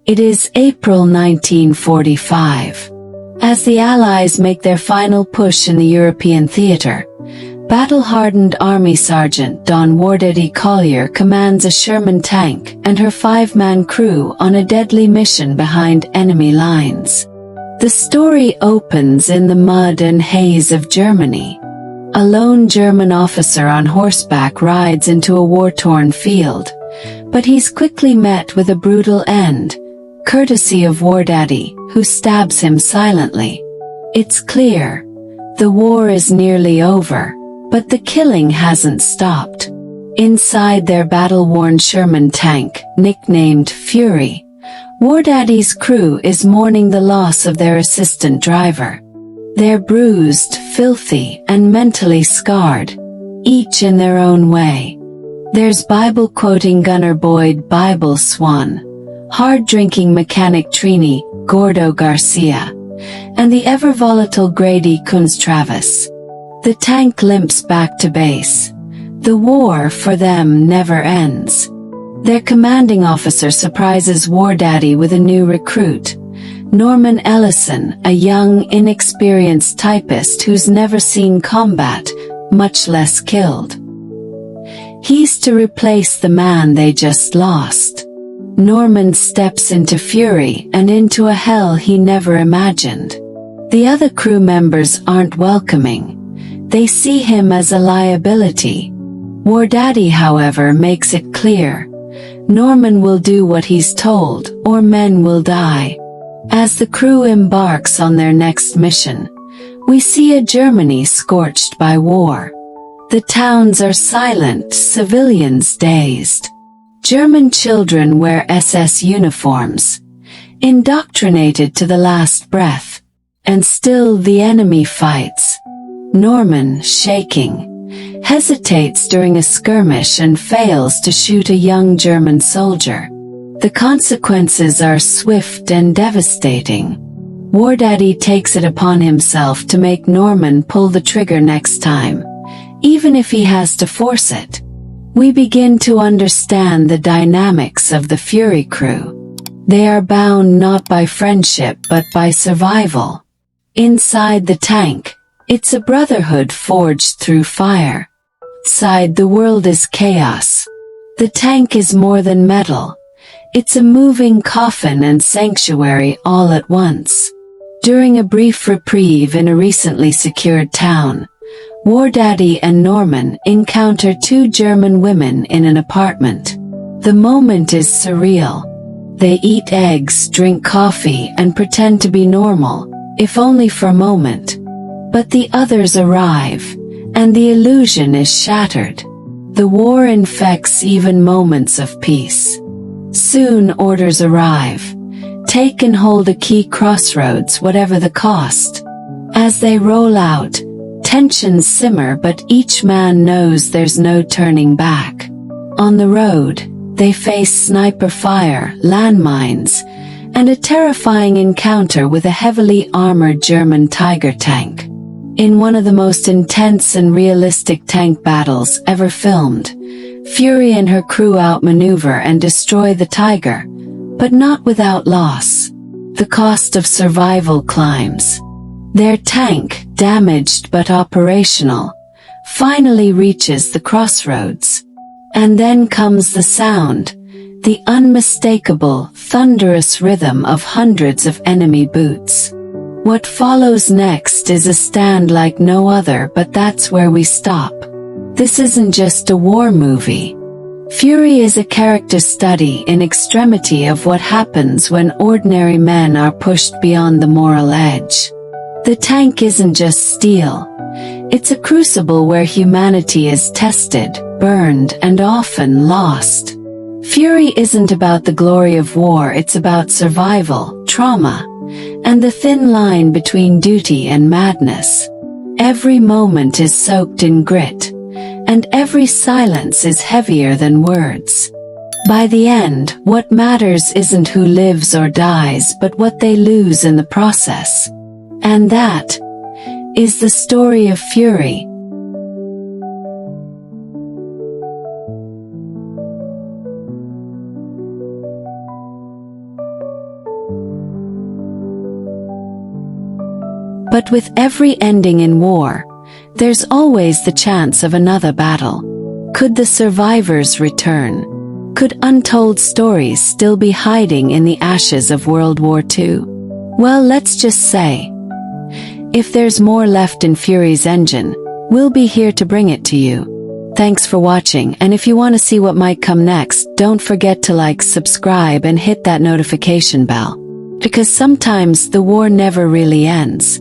It is April 1945. As the Allies make their final push in the European theater, battle-hardened Army Sergeant Don Wardaddy Collier commands a Sherman tank and her 5-man crew on a deadly mission behind enemy lines. The story opens in the mud and haze of Germany. A lone German officer on horseback rides into a war-torn field, but he's quickly met with a brutal end, courtesy of Wardaddy, who stabs him silently. It's clear, the war is nearly over, but the killing hasn't stopped. Inside their battle-worn Sherman tank, nicknamed Fury, Wardaddy's crew is mourning the loss of their assistant driver. They're bruised, filthy, and mentally scarred, each in their own way. There's Bible-quoting gunner Boyd Bible Swan, hard-drinking mechanic Trini Gordo Garcia, and the ever-volatile Grady Kunz Travis. The tank limps back to base. The war for them never ends. Their commanding officer surprises Wardaddy with a new recruit, Norman Ellison, a young, inexperienced typist who's never seen combat, much less killed. He's to replace the man they just lost. Norman steps into Fury and into a hell he never imagined. The other crew members aren't welcoming. They see him as a liability. Wardaddy, however, makes it clear. Norman will do what he's told, or men will die. As the crew embarks on their next mission, we see a Germany scorched by war. The towns are silent, civilians dazed. German children wear SS uniforms, indoctrinated to the last breath. And still the enemy fights. Norman, shaking, hesitates during a skirmish and fails to shoot a young German soldier. The consequences are swift and devastating. Wardaddy takes it upon himself to make Norman pull the trigger next time, even if he has to force it. We begin to understand the dynamics of the Fury crew. They are bound not by friendship but by survival. Inside the tank, it's a brotherhood forged through fire. Outside, the world is chaos. The tank is more than metal. It's a moving coffin and sanctuary all at once. During a brief reprieve in a recently secured town, Wardaddy and Norman encounter 2 German women in an apartment. The moment is surreal. They eat eggs, drink coffee, and pretend to be normal, if only for a moment. But the others arrive, and the illusion is shattered. The war infects even moments of peace. Soon orders arrive. Take and hold a key crossroads, whatever the cost. As they roll out, tensions simmer, but each man knows there's no turning back. On the road, they face sniper fire, landmines, and a terrifying encounter with a heavily armored German Tiger tank. In one of the most intense and realistic tank battles ever filmed, Fury and her crew outmaneuver and destroy the Tiger, but not without loss. The cost of survival climbs. Their tank, damaged but operational, finally reaches the crossroads. And then comes the sound, the unmistakable, thunderous rhythm of hundreds of enemy boots. What follows next is a stand like no other, but that's where we stop. This isn't just a war movie. Fury is a character study in extremity of what happens when ordinary men are pushed beyond the moral edge. The tank isn't just steel. It's a crucible where humanity is tested, burned, and often lost. Fury isn't about the glory of war, it's about survival, trauma, and the thin line between duty and madness. Every moment is soaked in grit, and every silence is heavier than words. By the end, what matters isn't who lives or dies, but what they lose in the process. And that is the story of Fury. But with every ending in war, there's always the chance of another battle. Could the survivors return? Could untold stories still be hiding in the ashes of World War II? Well, let's just say, if there's more left in Fury's engine, we'll be here to bring it to you. Thanks for watching, and if you want to see what might come next, don't forget to like, subscribe, and hit that notification bell. Because sometimes the war never really ends.